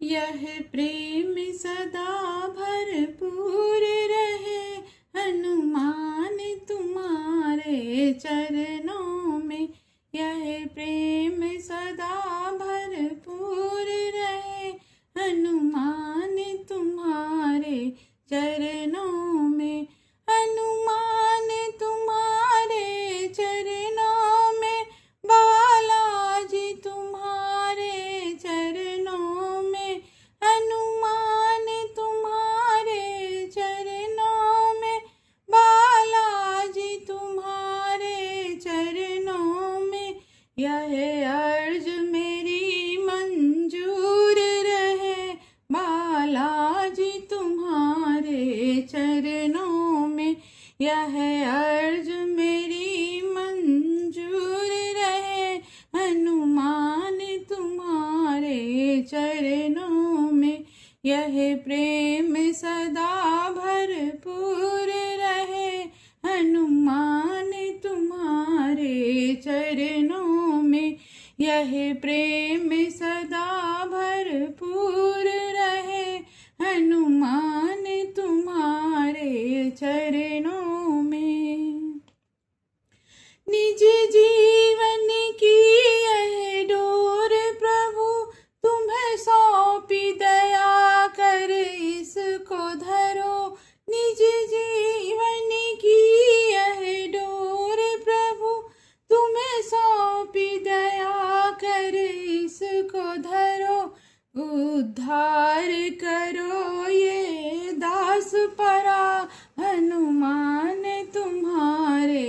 यह प्रेम सदा भरपूर रहे, हनुमान तुम्हारे चरणों में। यह प्रेम सदा भरपूर रहे, हनुमान तुम्हारे चरणों में। हनुमान तुम्हारे चरणों में, बालाजी तुम्हारे चरणों में। हनुमान तुम्हारे चरणों में, बालाजी तुम्हारे चरणों में। यह अर्ज मेरी मंजूर रहे, बालाजी तुम्हारे चरणों में। यह अर्ज मेरी मंजूर रहे, हनुमान तुम्हारे चरणों में। यह प्रेम सदा भरपूर रहे, हनुमान तुम्हारे चरणों में। यह प्रेम सदा भरपूर रहे, हनुमान तुम्हारे चरणों में। निज जीवन की यह डोर प्रभु, तुम्हें सौंपी दया कर इसको धरो। निज जीवन की यह डोर प्रभु, तुम्हें सौंपी दया कर इसको धरो। उद्धार करो ये दास परा, हनुमान तुम्हारे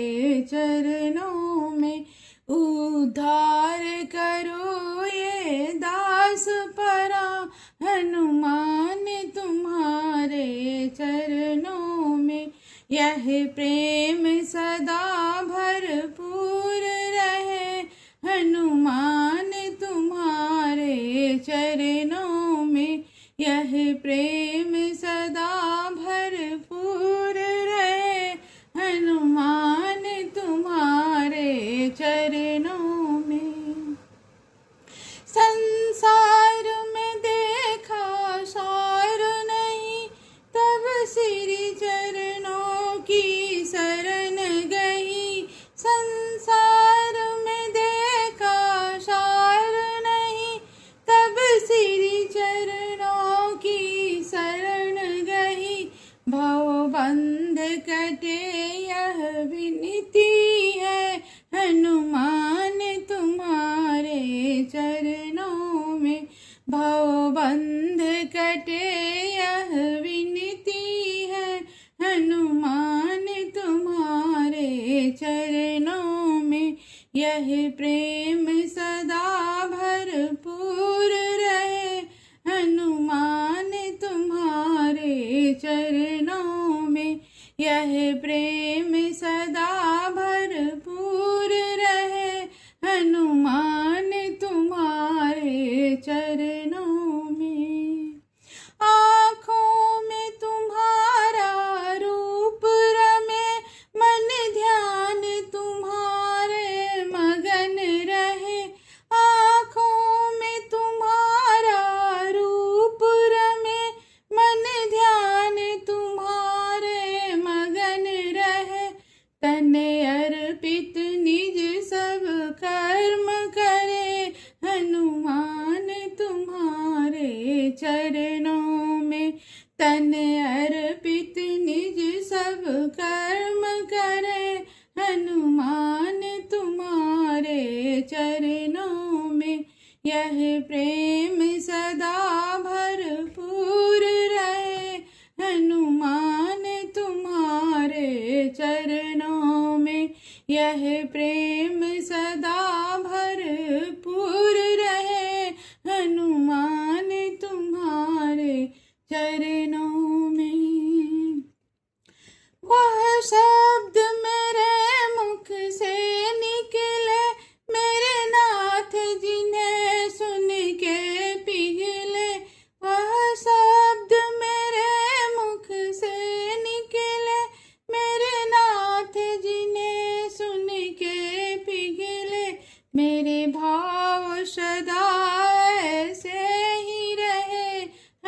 चरणों में। उद्धार करो ये दास परा, हनुमान तुम्हारे चरणों में। यह प्रेम सदा भरपूर रहे, हनुमान तुम्हारे चरणों में। यह प्रेम सदा भरपूर रहे, हनुमान तुम्हारे चरणों में। संसार में देखा सार नहीं, तब श्री चरणों की शरण गई। संसार में देखा सार नहीं, तब श्री चरणों की शरण गई। भवबंध कटे यह विनती है, हनुमान तुम्हारे चरणों में। भवबंध कटे यह विनती है, हनुमान तुम्हारे चरणों में। यह प्रेम सदा भरपूर रहे, हनुमान तुम्हारे चरणों में। यह प्रेम सदा भरपूर रहे, हनुमान तुम्हारे चरणों में। आँखों में तुम्हारा रूप रमे, मन ध्यान तुम्हारे मगन रहे। आँखों में तुम्हारा रूप रमे, मन ध्यान तुम्हारे मगन रहे। तन अर्पित निज सब कर्म करे, हनुमान तुम्हारे चरणों में। तन अर्पित निज सब कर्म करे, हनुमान तुम्हारे चरणों में। यह प्रेम सदा भरपूर रहे, हनुमान तुम्हारे चरणों में। यह प्रेम सदा भरपूर रहे, हनुमान तुम्हारे चरणों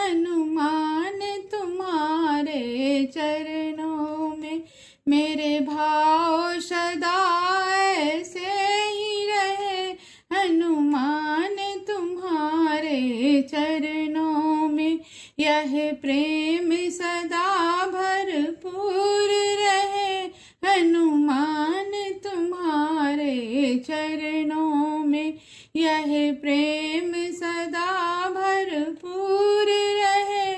हनुमान तुम्हारे चरणों में। मेरे भाव सदा ऐसे ही रहे, हनुमान तुम्हारे चरणों में। यह प्रेम सदा भरपूर रहे, हनुमान तुम्हारे चरणों में। यह प्रेम सदा भरपूर रहे,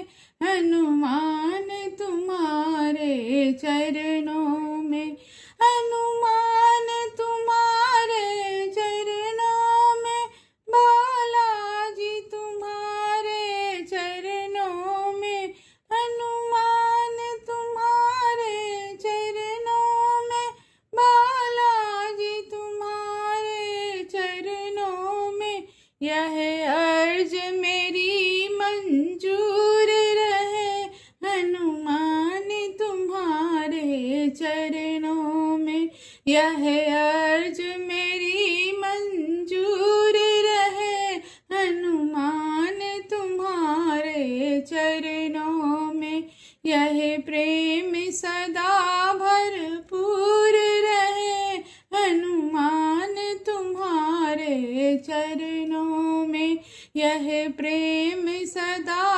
हनुमान तुम्हारे चरणों में। हनुमान तुम्हारे चरणों में, बालाजी तुम्हारे चरणों में। हनुमान तुम्हारे चरणों में, बालाजी तुम्हारे चरणों में। यह अर्ज मेरी मंजूर रहे, हनुमान तुम्हारे चरणों में। यह अर्ज मेरी मंजूर रहे, हनुमान तुम्हारे चरणों में। यह प्रेम सदा भरपूर रहे, हनुमान तुम्हारे चरणों में। यह प्रेम सदा